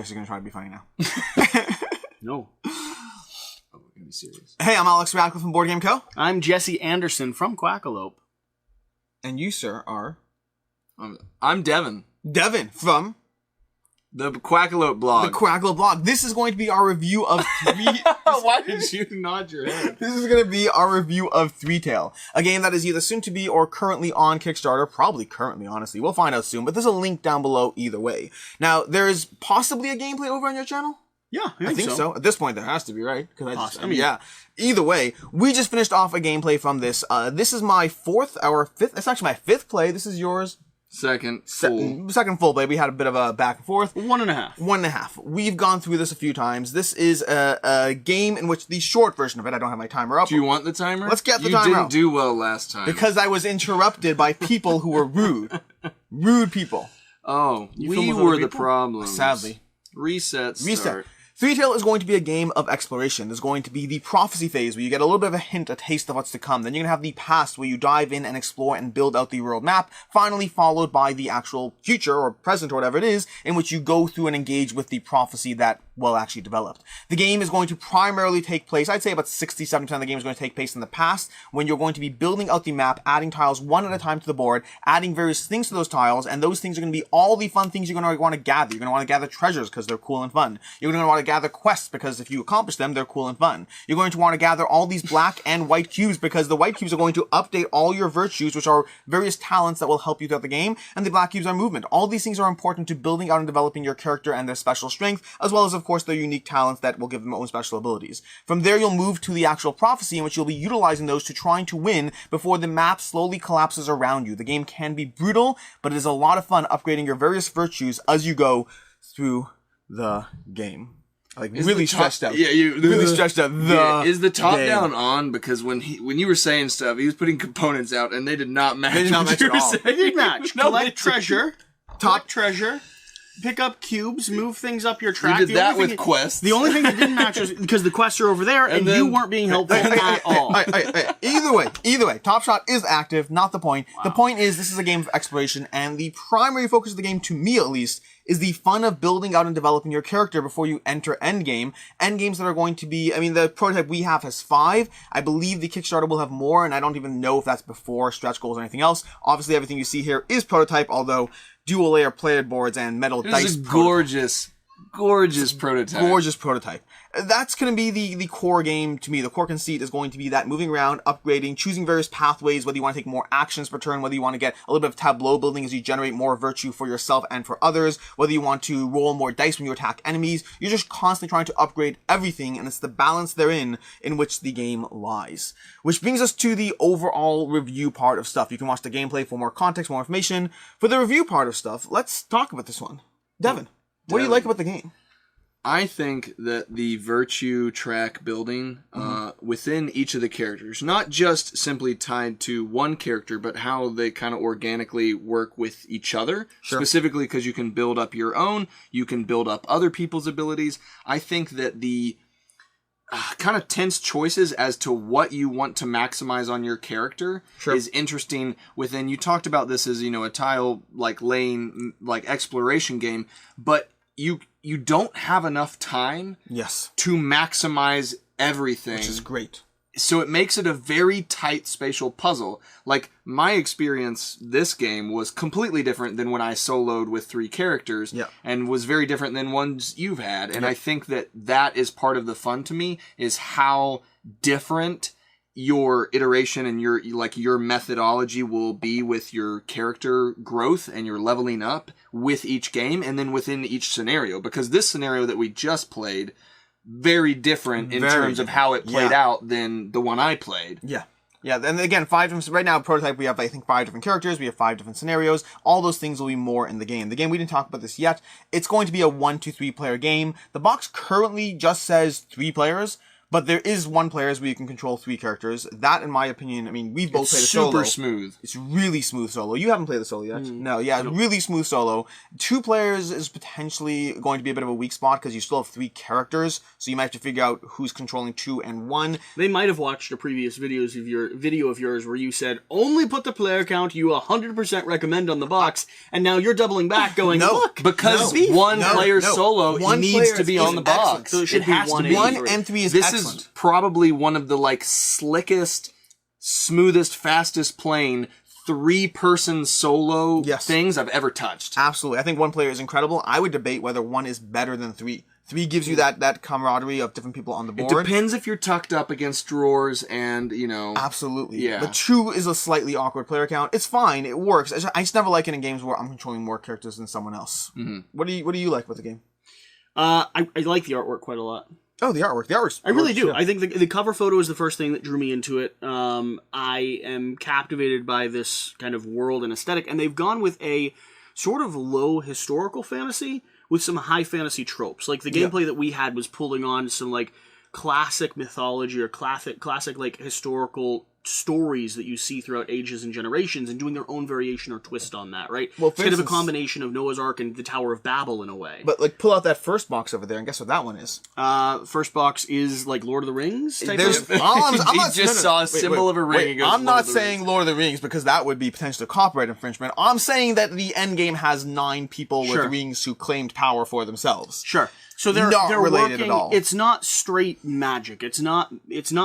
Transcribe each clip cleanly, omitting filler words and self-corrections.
Jesse's going to try to be funny now. No. Oh, we're going to be serious. Hey, I'm Alex Radcliffe from Board Game Co. I'm Jesse Anderson from Quackalope. And you, sir, are... I'm Devin. Devin from... The Quackalope blog. The Quackalope blog. This is going to be our review of Why did you nod your head? This is going to be our review of ThreeTale, a game that is either soon to be or currently on Kickstarter. Probably currently, honestly. We'll find out soon, but there's a link down below either way. Now, there is possibly a gameplay over on your channel? Yeah, I think so. At this point, there has to be, right? Because yeah. Either way, we just finished off a gameplay from this. This is my fifth. It's actually my fifth play. This is yours. Second full play. We had a bit of a back and forth. 1.5. 1.5. We've gone through this a few times. This is a game in which the short version of it, I don't have my timer up. Do you want the timer? Let's get the timer You up. didn't do well last time. Because I was interrupted by people who were rude. Rude people. Oh, we were the problem. Sadly. Reset. Start. ThreeTale is going to be a game of exploration. There's going to be the prophecy phase where you get a little bit of a hint, a taste of what's to come. Then you're going to have the past where you dive in and explore and build out the world map, finally followed by the actual future or present or whatever it is in which you go through and engage with the prophecy that, well, actually developed. The game is going to primarily take place, I'd say about 60-70% of the game is going to take place in the past when you're going to be building out the map, adding tiles one at a time to the board, adding various things to those tiles, and those things are going to be all the fun things you're going to want to gather. You're going to want to gather treasures because they're cool and fun. You're going to want to gather quests because if you accomplish them, they're cool and fun. You're going to want to gather all these black and white cubes because the white cubes are going to update all your virtues, which are various talents that will help you throughout the game, and the black cubes are movement. All these things are important to building out and developing your character and their special strength, as well as, of course, their unique talents that will give them their own special abilities. From there, you'll move to the actual prophecy in which you'll be utilizing those to trying to win before the map slowly collapses around you. The game can be brutal, but it is a lot of fun upgrading your various virtues as you go through the game. Like really stretched out. Yeah, really stretched out. Is the top down on? Because when you were saying stuff, he was putting components out, and they did not match. They did not match at all. They did match. Collect treasure. Top treasure. Pick up cubes. Move things up your track. You did that with quests. The only thing that didn't match was because the quests are over there, and you weren't being helpful at all. Either way, Top Shot is active. Not the point. Wow. The point is this is a game of exploration, and the primary focus of the game, to me at least, is the fun of building out and developing your character before you enter Endgame. Endgames that are going to be, I mean, the prototype we have has 5. I believe the Kickstarter will have more, and I don't even know if that's before stretch goals or anything else. Obviously, everything you see here is prototype, although dual layer player boards and metal dice. This is gorgeous prototype. Gorgeous prototype. That's going to be the core game to me. The core conceit is going to be that moving around, upgrading, choosing various pathways, whether you want to take more actions per turn, whether you want to get a little bit of tableau building as you generate more virtue for yourself and for others, whether you want to roll more dice when you attack enemies. You're just constantly trying to upgrade everything, and it's the balance therein in which the game lies. Which brings us to the overall review part of stuff. You can watch the gameplay for more context, more information. For the review part of stuff, let's talk about this one. Devin, what do you like about the game? I think that the virtue track building within each of the characters, not just simply tied to one character, but how they kind of organically work with each other, specifically because you can build up your own, you can build up other people's abilities. I think that the kind of tense choices as to what you want to maximize on your character is interesting within. You talked about this as, a tile like laying, like exploration game, but you don't have enough time to maximize everything. Which is great. So it makes it a very tight spatial puzzle. Like, my experience this game was completely different than when I soloed with 3 characters, and was very different than ones you've had. And I think that is part of the fun to me, is how different your iteration and your methodology will be with your character growth and your leveling up with each game and then within each scenario. Because this scenario that we just played, very different in terms of how it played out than the one I played. Yeah, and again, 5 different, right now, prototype, we have, I think, 5 different characters, we have 5 different scenarios. All those things will be more in the game. The game, we didn't talk about this yet. It's going to be a 1 to 3 player game. The box currently just says 3 players, But there is one player where you can control 3 characters. That, in my opinion, I mean, we've both played a solo. Super smooth. It's really smooth solo. You haven't played the solo yet? No, yeah, really smooth solo. 2 players is potentially going to be a bit of a weak spot because you still have 3 characters, so you might have to figure out who's controlling 2 and 1. They might have watched a previous video of yours where you said, only put the player count you 100% recommend on the box, and now you're doubling back going, look. Because one player solo needs to be on the box. So it has to be. 1 and 3 is excellent. This is probably one of the slickest, smoothest, fastest playing 3-person solo things I've ever touched. Absolutely. I think 1 player is incredible. I would debate whether 1 is better than 3. 3 gives you that camaraderie of different people on the board. It depends if you're tucked up against drawers and, Absolutely. Yeah. But 2 is a slightly awkward player count. It's fine. It works. I just never like it in games where I'm controlling more characters than someone else. Mm-hmm. What do you like with the game? I like the artwork quite a lot. Oh, the artwork. The artwork's... I really do. Yeah. I think the cover photo is the first thing that drew me into it. I am captivated by this kind of world and aesthetic, and they've gone with a sort of low historical fantasy with some high fantasy tropes. Like, the gameplay that we had was pulling on some, classic mythology or classic historical stories that you see throughout ages and generations and doing their own variation or twist on that, right? Well, it's kind of a combination of Noah's Ark and the Tower of Babel in a way. But, pull out that first box over there and guess what that one is? First box is, Lord of the Rings type There's, of... I'm saw a symbol of a ring. I'm not saying Lord of the Rings because that would be potential copyright infringement. I'm saying that the end game has 9 people with rings who claimed power for themselves. Sure. So they're related working, at all. It's not straight magic. It's not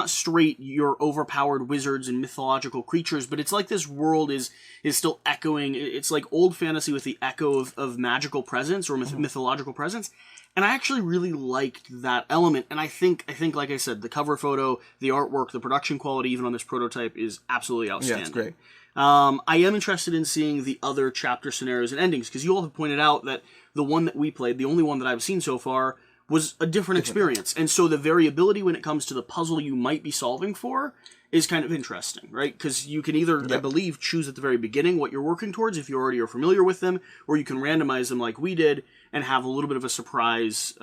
straight your overpowered wizards and mythological creatures, but it's like this world is still echoing. It's like old fantasy with the echo of magical presence or mythological presence. And I actually really liked that element. And I think, like I said, the cover photo, the artwork, the production quality, even on this prototype, is absolutely outstanding. Yeah, it's great. I am interested in seeing the other chapter scenarios and endings, because you all have pointed out that the one that we played, the only one that I've seen so far, was a different experience. And so the variability when it comes to the puzzle you might be solving for is kind of interesting, right? Because you can either, I believe, choose at the very beginning what you're working towards if you already are familiar with them, or you can randomize them like we did and have a little bit of a surprise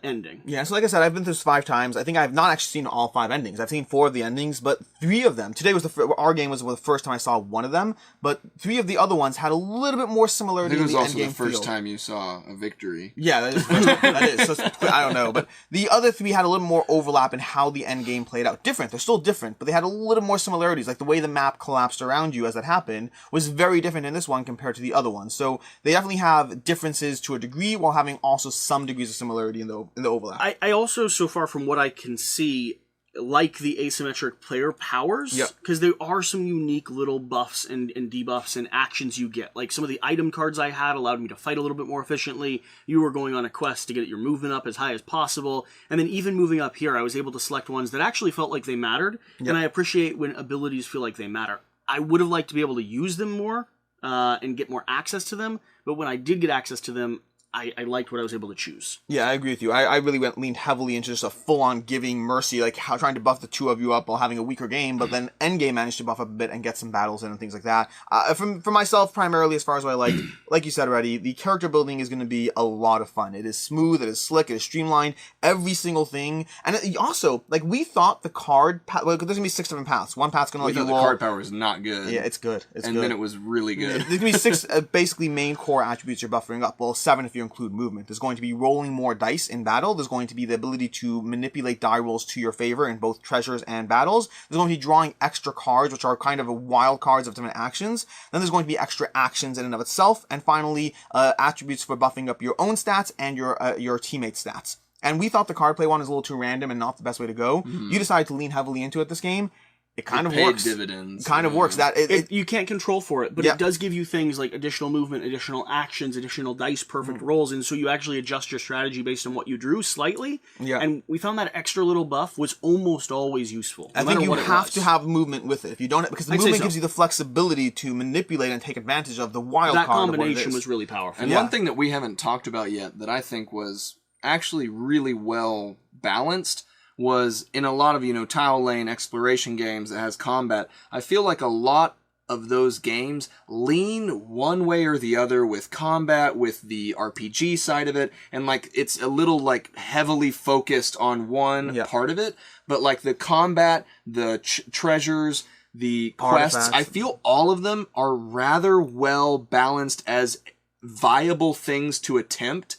ending. Yeah, so like I said, I've been through this 5 times. I think I've not actually seen all 5 endings. I've seen 4 of the endings, but 3 of them. Today was our game was the first time I saw one of them, but 3 of the other ones had a little bit more similarity. I think it was in the also the first time you saw a victory. Yeah, that is. That is. So I don't know, but the other 3 had a little more overlap in how the end game played out. Different. They're still different, but they had a little more similarities. Like the way the map collapsed around you as that happened was very different in this one compared to the other one. So they definitely have differences to a degree, while having also some degrees of similarity in the overlap. I also, so far from what I can see, like the asymmetric player powers, because there are some unique little buffs and debuffs and actions you get. Like some of the item cards I had allowed me to fight a little bit more efficiently. You were going on a quest to get your movement up as high as possible, and then even moving up here, I was able to select ones that actually felt like they mattered, and I appreciate when abilities feel like they matter. I would have liked to be able to use them more and get more access to them, but when I did get access to them, I liked what I was able to choose. Yeah, I agree with you. I really leaned heavily into just a full-on giving mercy, like trying to buff the 2 of you up while having a weaker game, but then endgame managed to buff up a bit and get some battles in and things like that. For myself, primarily, as far as what I like you said already, the character building is going to be a lot of fun. It is smooth, it is slick, it is streamlined, every single thing. And also, we thought the card path, there's going to be 6 different paths. One path's going to let you roll. The card power is not good. Yeah, it's good. And then it was really good. There's going to be 6 basically main core attributes you're buffering up. Well, 7 if you include movement. There's going to be rolling more dice in battle. There's going to be the ability to manipulate die rolls to your favor in both treasures and battles. There's going to be drawing extra cards, which are kind of wild cards of different actions. Then there's going to be extra actions in and of itself. And finally, attributes for buffing up your own stats and your teammates' stats. And we thought the card play one is a little too random and not the best way to go. Mm-hmm. You decided to lean heavily into it this game. It kind of works. Dividends. Kind of works. You can't control for it, but it does give you things like additional movement, additional actions, additional dice, perfect rolls, and so you actually adjust your strategy based on what you drew slightly. Yeah. And we found that extra little buff was almost always useful. I think you have to have movement with it. If you don't, because the movement gives you the flexibility to manipulate and take advantage of the wild card. That combination was really powerful. And one thing that we haven't talked about yet that I think was actually really well balanced was in a lot of, tile lane exploration games that has combat, I feel like a lot of those games lean one way or the other with combat, with the RPG side of it, and like it's a little like heavily focused on one part of it, but like the combat, the treasures, the quests, I feel all of them are rather well balanced as viable things to attempt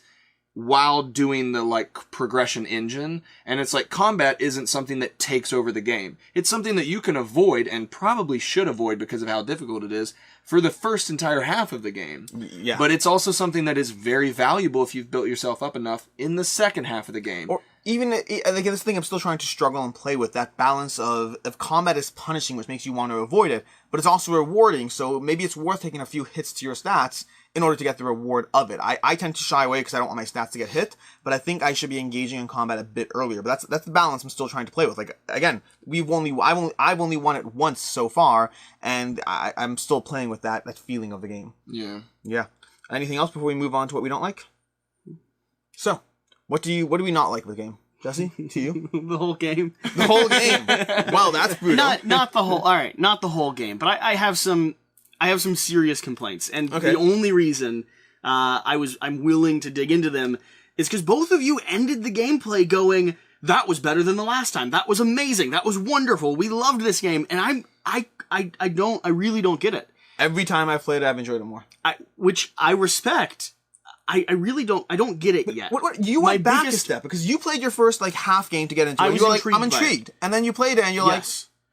while doing the like progression engine. And it's like combat isn't something that takes over the game. It's something that you can avoid and probably should avoid because of how difficult it is for the first entire half of the game. Yeah. But it's also something that is very valuable if you've built yourself up enough in the second half of the game. Or even, like this thing I'm still trying to struggle and play with, that balance of combat is punishing, which makes you want to avoid it, but it's also rewarding, so maybe it's worth taking a few hits to your stats in order to get the reward of it. I tend to shy away because I don't want my stats to get hit, but I think I should be engaging in combat a bit earlier. But that's the balance I'm still trying to play with. Like, again, I've only won it once so far, and I'm still playing with that feeling of the game. Yeah. Yeah. Anything else before we move on to what we don't like? So, what do we not like with the game? Jesse, to you? The whole game. The whole game. Well, that's brutal. Not the whole. All right, not the whole game, but I have some serious complaints, and the only reason I'm willing to dig into them is because both of you ended the gameplay going, "That was better than the last time. That was amazing. That was wonderful. We loved this game," and I really don't get it. Every time I've played it, I've enjoyed it more. Which I respect. I really don't. I don't get it yet. What you went back a step because you played your first like half game to get into it. You were like, I'm intrigued, and then you played it, and you're like,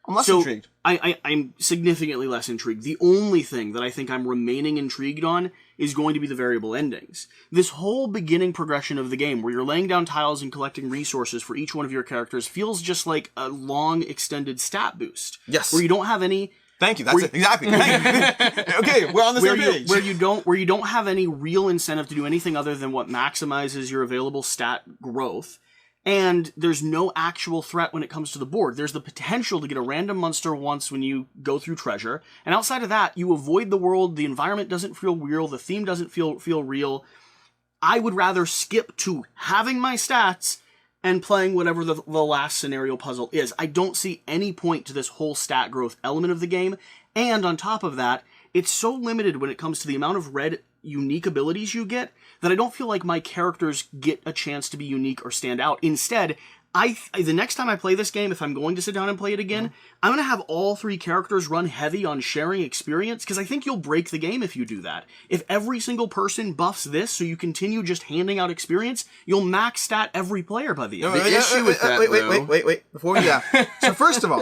I'm less intrigued. I'm significantly less intrigued. The only thing that I think I'm remaining intrigued on is going to be the variable endings. This whole beginning progression of the game, where you're laying down tiles and collecting resources for each one of your characters, feels just like a long extended stat boost. Yes, where you don't have any. Thank you. That's it. Exactly. Okay, we're on the same page. Where you don't have any real incentive to do anything other than what maximizes your available stat growth, and there's no actual threat when it comes to the board. There's the potential to get a random monster once when you go through treasure, and outside of that, you avoid the world. The environment doesn't feel real. The theme doesn't feel real. I would rather skip to having my stats and playing whatever the last scenario puzzle is. I don't see any point to this whole stat growth element of the game. And on top of that, it's so limited when it comes to the amount of red unique abilities you get that I don't feel like my characters get a chance to be unique or stand out. Instead, the next time I play this game, if I'm going to sit down and play it again, I'm going to have all three characters run heavy on sharing experience, because I think you'll break the game if you do that. If every single person buffs this so you continue just handing out experience, you'll max stat every player by the end. The issue with that, wait. Before we do that. So first of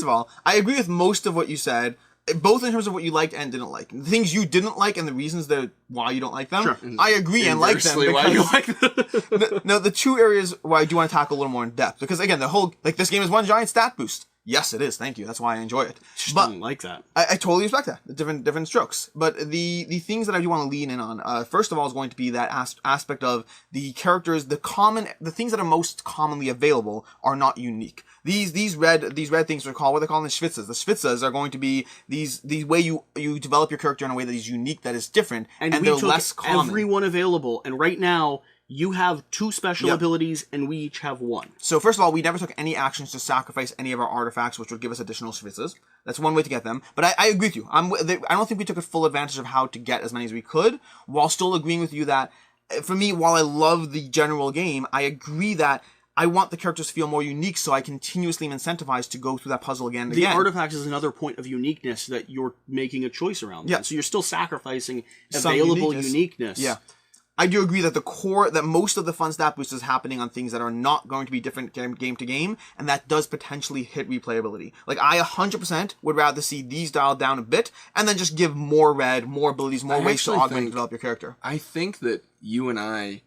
all, I agree with most of what you said, both in terms of what you liked and didn't like. The things you didn't like and the reasons why you don't like them, sure. I agree and like them. Why you like them. the two areas where I do want to tackle a little more in depth, because again, the whole, like, this game is one giant stat boost. Yes, it is. Thank you. That's why I enjoy it. Just don't like that. I totally respect that. Different strokes. But the things that I do want to lean in on, first of all, is going to be that aspect of the characters. The things that are most commonly available are not unique. These red things are called, what they call them, schwitzes. The schwitzes are going to be these way you develop your character in a way that is unique, that is different, and they're less common. Everyone available, and right now, you have 2 special abilities, and we each have 1. So first of all, we never took any actions to sacrifice any of our artifacts, which would give us additional schwitzes. That's one way to get them. But I agree with you. I don't think we took a full advantage of how to get as many as we could, while still agreeing with you that, for me, while I love the general game, I agree that I want the characters to feel more unique, so I continuously am incentivized to go through that puzzle again and again. The artifacts is another point of uniqueness that you're making a choice around. Yeah. So you're still sacrificing available uniqueness. Yeah. I do agree that that most of the fun stat boost is happening on things that are not going to be different game to game, and that does potentially hit replayability. Like, I 100% would rather see these dialed down a bit, and then just give more red, more abilities, more ways to augment and develop your character. I think that you and I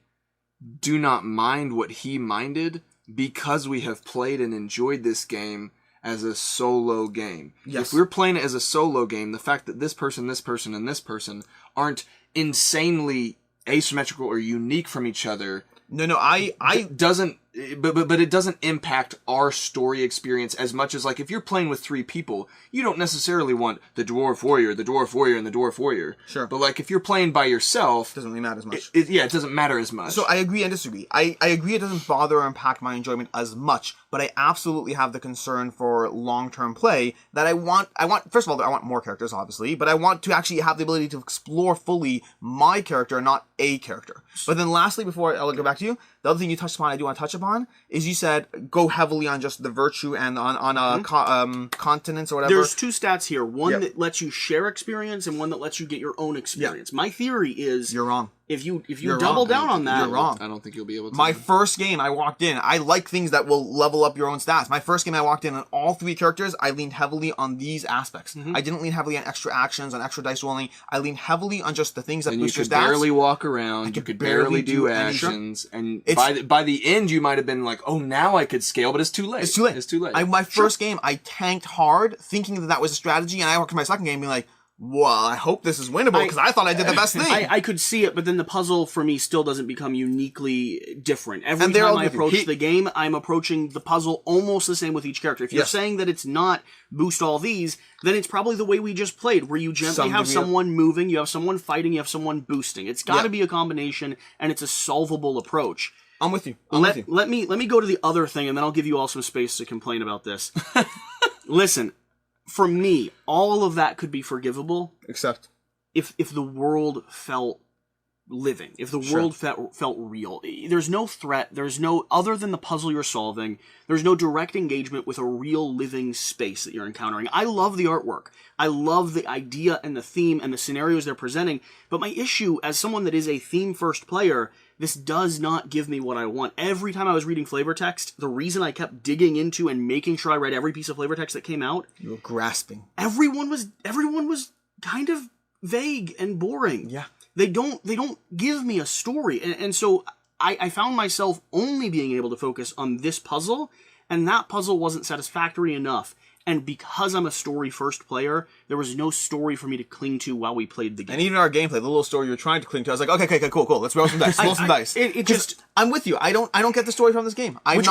do not mind what he minded because we have played and enjoyed this game as a solo game. Yes. If we're playing it as a solo game, the fact that this person, and this person aren't insanely asymmetrical or unique from each other doesn't but it doesn't impact our story experience as much as, like, if you're playing with 3 people, you don't necessarily want the dwarf warrior, and the dwarf warrior. Sure. But, like, if you're playing by yourself, doesn't really matter as much. It doesn't matter as much. So I agree and disagree. I agree it doesn't bother or impact my enjoyment as much, but I absolutely have the concern for long-term play that I want, first of all, I want more characters, obviously, but I want to actually have the ability to explore fully my character, not a character. But then lastly, before I'll go back to you, the other thing you touched upon, I do want to touch upon, is you said go heavily on just the virtue and on continents or whatever. There's 2 stats here. One that lets you share experience and one that lets you get your own experience. My theory is... You're wrong. If you double down on that... You're wrong. I don't think you'll be able to. My first game I walked in, I like things that will level up your own stats. My first game I walked in on all 3 characters, I leaned heavily on these aspects. I didn't lean heavily on extra actions, on extra dice rolling. I leaned heavily on just the things that boost your stats. You could barely walk around, you could barely do actions, and by the end you might have been like, oh, now I could scale, but it's too late. It's too late. My first game, I tanked hard, thinking that was a strategy, and I walked in my second game being like, well, I hope this is winnable because I thought I did the best thing. I could see it, but then the puzzle for me still doesn't become uniquely different. Every time I approach the game, I'm approaching the puzzle almost the same with each character. If you're saying that it's not boost all these, then it's probably the way we just played, where you gently have someone moving, you have someone fighting, you have someone boosting. It's got to be a combination, and it's a solvable approach. I'm with you. Let me go to the other thing, and then I'll give you all some space to complain about this. Listen. For me, all of that could be forgivable, except if the world felt living, if the world felt real. There's no threat, there's no, other than the puzzle you're solving, there's no direct engagement with a real living space that you're encountering. I love the artwork. I love the idea and the theme and the scenarios they're presenting, but my issue as someone that is a theme-first player, this does not give me what I want. Every time I was reading flavor text, the reason I kept digging into and making sure I read every piece of flavor text that came out... You were grasping. Everyone was kind of vague and boring. Yeah. They don't give me a story. And so I found myself only being able to focus on this puzzle, and that puzzle wasn't satisfactory enough. And because I'm a story-first player, there was no story for me to cling to while we played the game. And even our gameplay, the little story you were trying to cling to, I was like, okay, cool. Let's roll some dice. Roll some dice. I'm with you. I don't get the story from this game. I'm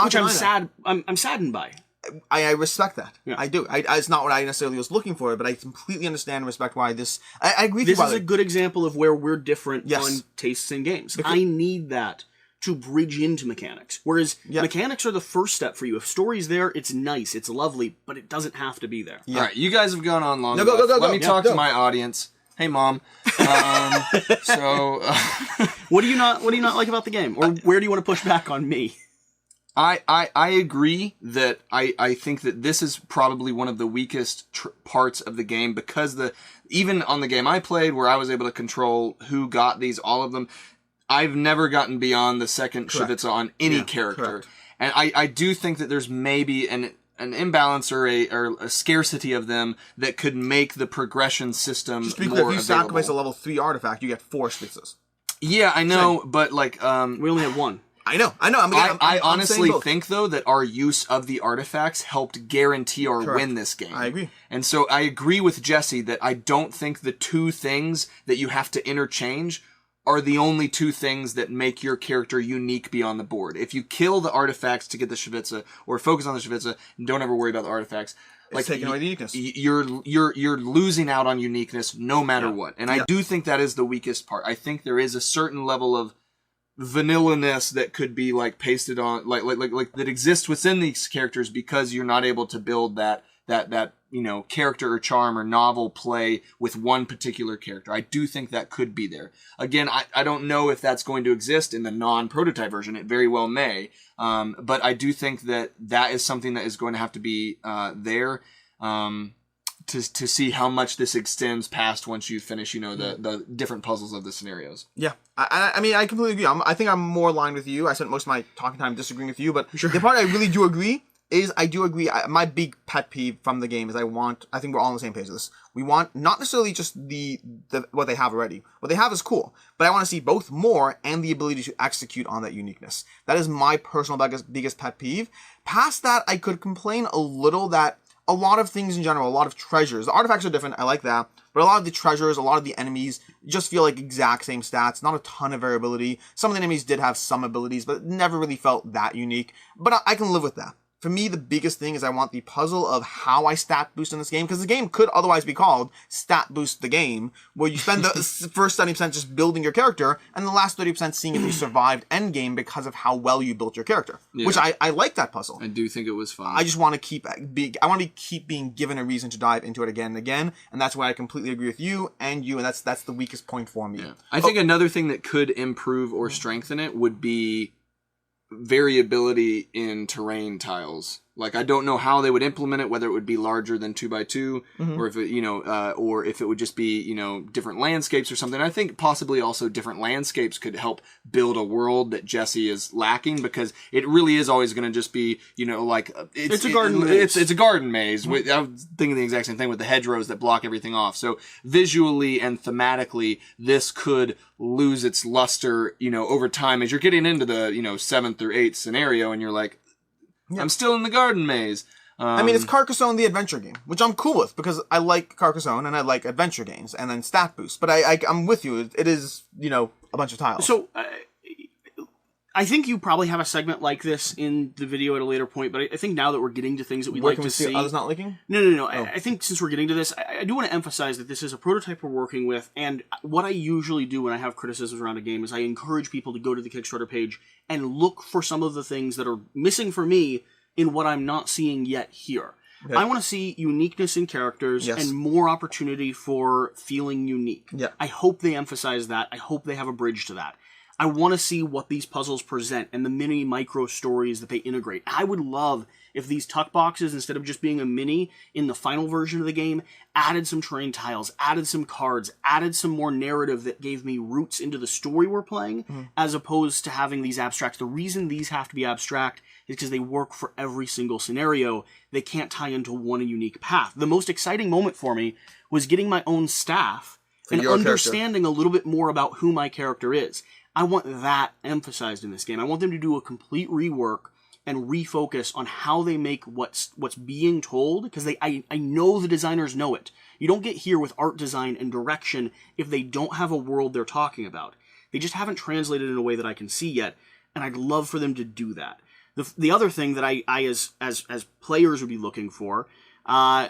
saddened by. I respect that. Yeah. I do. It's not what I necessarily was looking for, but I completely understand and respect why this... I agree with you. This is a good example of where we're different on tastes in games. I need that to bridge into mechanics. Whereas mechanics are the first step for you. If story's there, it's nice, it's lovely, but it doesn't have to be there. Yeah. All right, you guys have gone on long enough. Go. Let me talk to my audience. Hey, Mom. What do you not like about the game? Or where do you want to push back on me? I agree that I think that this is probably one of the weakest parts of the game, because even on the game I played where I was able to control who got these, all of them, I've never gotten beyond the second Shivitza on any character. Correct. And I do think that there's maybe an imbalance or a scarcity of them that could make the progression system just more because if you available. sacrifice a level 3 artifact, you get 4 Shivitzas. Yeah, I know, but like... we only have 1. I know. I honestly think, though, that our use of the artifacts helped guarantee our win this game. I agree. And so I agree with Jesse that I don't think the 2 things that you have to interchange are the only 2 things that make your character unique beyond the board. If you kill the artifacts to get the Shivitza, or focus on the Shivitza, and don't ever worry about the artifacts, it's taking away the uniqueness. You're losing out on uniqueness no matter what. And I do think that is the weakest part. I think there is a certain level of vanilla-ness that could be like pasted on, like that exists within these characters because you're not able to build that character or charm or novel play with one particular character. I do think that could be there. Again, I don't know if that's going to exist in the non-prototype version. It very well may. But I do think that is something that is going to have to be there to see how much this extends past once you finish, the different puzzles of the scenarios. Yeah. I mean, I completely agree. I think I'm more aligned with you. I spent most of my talking time disagreeing with you, but the part I really do agree is my big pet peeve from the game is I think we're all on the same page with this. We want not necessarily just the what they have already. What they have is cool, but I want to see both more and the ability to execute on that uniqueness. That is my personal biggest pet peeve. Past that, I could complain a little that a lot of things in general, a lot of treasures. The artifacts are different, I like that, but a lot of the treasures, a lot of the enemies just feel like exact same stats, not a ton of variability. Some of the enemies did have some abilities, but it never really felt that unique. But I can live with that. For me, the biggest thing is I want the puzzle of how I stat boost in this game, because the game could otherwise be called Stat Boost the Game, where you spend the first 70% just building your character, and the last 30% seeing if you survived endgame because of how well you built your character. Yeah. Which I like that puzzle. I do think it was fun. I just want to keep being given a reason to dive into it again and again, and that's why I completely agree with you, and that's the weakest point for me. Yeah. I think another thing that could improve or strengthen it would be variability in terrain tiles. Like, I don't know how they would implement it, whether it would be larger than 2x2, or if it, or if it would just be, different landscapes or something. I think possibly also different landscapes could help build a world that Jesse is lacking, because it really is always going to just be, it's a garden maze. It's a garden maze. I was thinking the exact same thing with the hedgerows that block everything off. So visually and thematically, this could lose its luster, over time as you're getting into the, 7th or 8th scenario, and you're like, I'm still in the garden maze. It's Carcassonne the adventure game, which I'm cool with, because I like Carcassonne and I like adventure games and then stat boost. But I'm with you. It is, a bunch of tiles. So I think you probably have a segment like this in the video at a later point, but I think now that we're getting to things that we'd like to see... Others not leaking? No. Oh. I think since we're getting to this, I do want to emphasize that this is a prototype we're working with, and what I usually do when I have criticisms around a game is I encourage people to go to the Kickstarter page and look for some of the things that are missing for me in what I'm not seeing yet here. Okay. I want to see uniqueness in characters and more opportunity for feeling unique. Yeah. I hope they emphasize that. I hope they have a bridge to that. I want to see what these puzzles present and the mini micro stories that they integrate. I would love if these tuck boxes, instead of just being a mini in the final version of the game, added some terrain tiles, added some cards, added some more narrative that gave me roots into the story we're playing, as opposed to having these abstracts. The reason these have to be abstract is because they work for every single scenario. They can't tie into one unique path. The most exciting moment for me was getting my own staff and understanding a little bit more about who my character is. I want that emphasized in this game. I want them to do a complete rework and refocus on how they make what's being told, because I know the designers know it. You don't get here with art design and direction if they don't have a world they're talking about. They just haven't translated it in a way that I can see yet, and I'd love for them to do that. The other thing that I as players would be looking for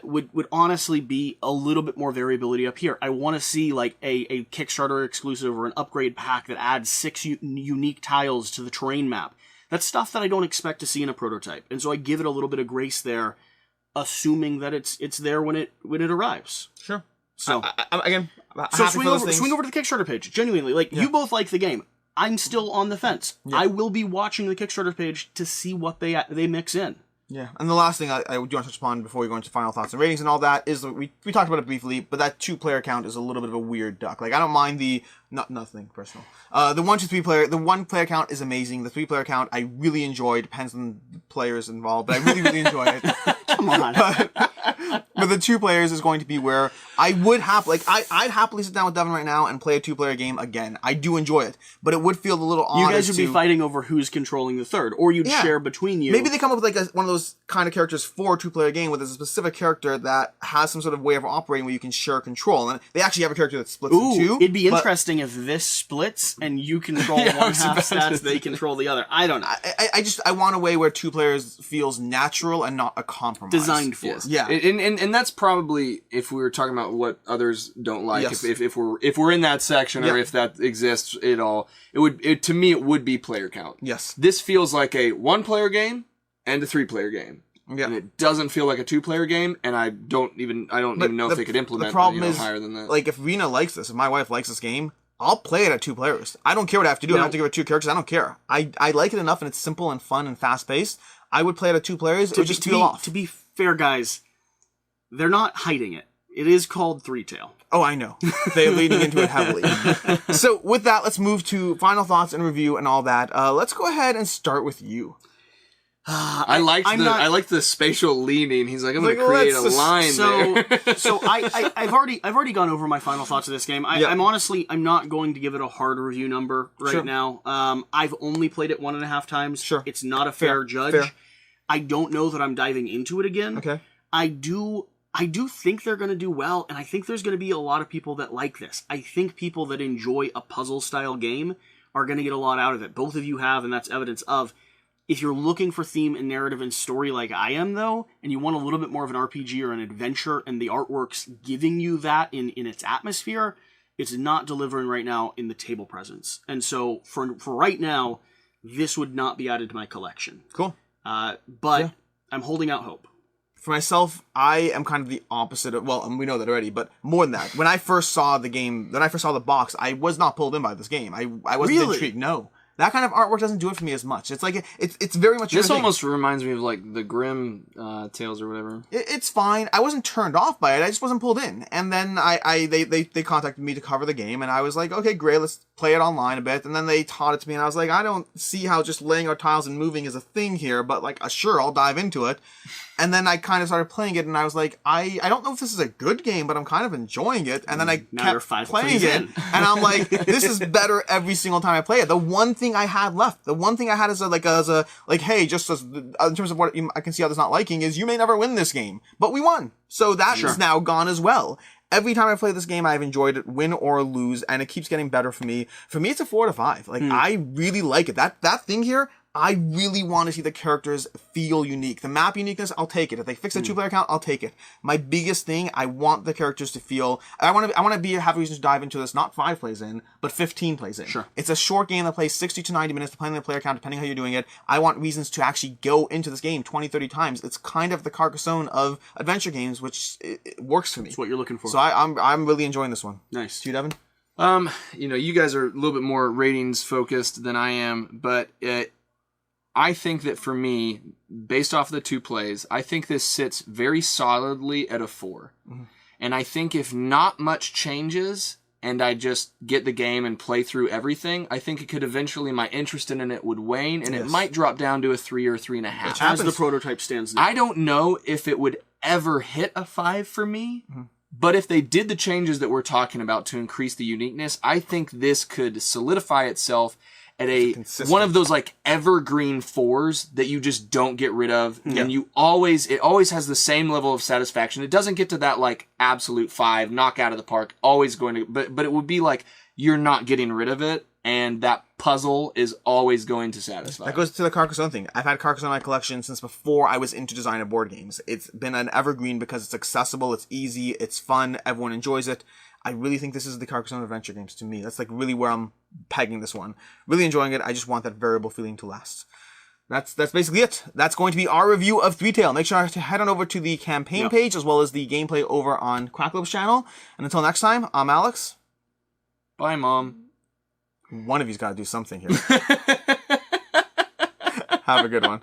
would honestly be a little bit more variability up here. I want to see like a Kickstarter exclusive or an upgrade pack that adds 6 unique tiles to the terrain map. That's stuff that I don't expect to see in a prototype, and so I give it a little bit of grace there, assuming that it's there when it arrives. Sure. So again, swing over to the Kickstarter page. Genuinely, you both like the game. I'm still on the fence. Yeah. I will be watching the Kickstarter page to see what they mix in. Yeah, and the last thing I do want to touch upon before we go into final thoughts and ratings and all that is we talked about it briefly, but that 2-player count is a little bit of a weird duck. Like, I don't mind nothing personal. The 1 to 3 player, the 1-player count is amazing. The 3-player count I really enjoy. Depends on the players involved, but I really enjoy it. Come on. But the 2 players is going to be where I would I'd happily sit down with Devin right now and play a 2-player game again. I do enjoy it, but it would feel a little odd. You guys would be fighting over who's controlling the third, or you'd share between you. Maybe they come up with one of those kind of characters for a 2-player game with a specific character that has some sort of way of operating where you can share control. And they actually have a character that splits in 2. It'd be interesting if this splits and you control one half stats, they control the other. I don't know. I want a way where 2 players feels natural and not a compromise. Designed for. Yes. Yeah. And that's probably, if we were talking about what others don't like, if we're in that section or if that exists at all, to me it would be player count. Yes. This feels like a 1-player game and a 3-player game. Yeah. And it doesn't feel like a 2-player game, and I don't even know if they could implement the problem is, higher than that. Like, if Rena likes this, if my wife likes this game, I'll play it at 2 players. I don't care what I have to do. I have to give it 2 characters. I don't care. I like it enough, and it's simple and fun and fast paced. I would play it at 2 players. It would just feel off. To be fair, guys, they're not hiding it. It is called ThreeTale. Oh, I know. They're leading into it heavily. So with that, let's move to final thoughts and review and all that. Let's go ahead and start with you. I like the spatial leaning. He's like, I'm going to create a line there. So I've already gone over my final thoughts of this game. I'm not going to give it a hard review number right now. I've only played it 1.5 times. Sure. It's not a fair judge. Fair. I don't know that I'm diving into it again. Okay. I do think they're going to do well, and I think there's going to be a lot of people that like this. I think people that enjoy a puzzle-style game are going to get a lot out of it. Both of you have, and that's evidence of. If you're looking for theme and narrative and story like I am, though, and you want a little bit more of an RPG or an adventure, and the artwork's giving you that in its atmosphere, it's not delivering right now in the table presence. And so, for right now, this would not be added to my collection. Cool. But I'm holding out hope. For myself, I am kind of the opposite of, well, we know that already, but more than that. When I first saw the game, when I first saw the box, I was not pulled in by this game. I wasn't intrigued, no. That kind of artwork doesn't do it for me as much. It's like, it's very much... This almost reminds me of, like, the Grimm Tales or whatever. It's fine. I wasn't turned off by it. I just wasn't pulled in. And then they contacted me to cover the game, and I was like, okay, great, let's play it online a bit. And then they taught it to me, and I was like, I don't see how just laying out tiles and moving is a thing here, but, like, sure, I'll dive into it. And then I kind of started playing it, and I was like, I don't know if this is a good game, but I'm kind of enjoying it. And then I kept playing it, and I'm like, this is better every single time I play it. The one thing I had left, as a hey, just as in terms of what I can see others not liking is you may never win this game, but we won, so that is now gone as well. Every time I play this game, I've enjoyed it, win or lose, and it keeps getting better for me. For me, it's a 4 out of 5. Like I really like it. That thing here. I really want to see the characters feel unique. The map uniqueness, I'll take it. If they fix the 2-player count, I'll take it. My biggest thing, I want the characters to feel. I want to have reasons to dive into this. Not 5 plays in, but 15 plays in. Sure. It's a short game that plays 60 to 90 minutes, depending on the player count, depending how you're doing it. I want reasons to actually go into this game 20, 30 times. It's kind of the Carcassonne of adventure games, which it works for me. That's what you're looking for. So I'm really enjoying this one. Nice. To you, Devin? You guys are a little bit more ratings focused than I am, but I think that for me, based off the 2 plays, I think this sits very solidly at a 4. Mm-hmm. And I think if not much changes and I just get the game and play through everything, I think it could eventually, my interest in it would wane, and it might drop down to a 3 or 3.5. As the prototype stands now. I don't know if it would ever hit a 5 for me, but if they did the changes that we're talking about to increase the uniqueness, I think this could solidify itself at one of those like evergreen 4s that you just don't get rid of, and it always has the same level of satisfaction. It doesn't get to that like absolute 5 knock out of the park, always going to, but it would be like you're not getting rid of it, and that puzzle is always going to satisfy. That goes to the Carcassonne thing. I've had Carcassonne in my collection since before I was into design of board games. It's been an evergreen because it's accessible, it's easy, it's fun, everyone enjoys it. I really think this is the Carcassonne adventure games to me. That's like really where I'm pegging this one. Really enjoying it. I just want that variable feeling to last. That's basically it. That's going to be our review of ThreeTale. Make sure to head on over to the campaign page as well as the gameplay over on Quacklob's channel. And until next time, I'm Alex. Bye, Mom. One of you's got to do something here. Have a good one.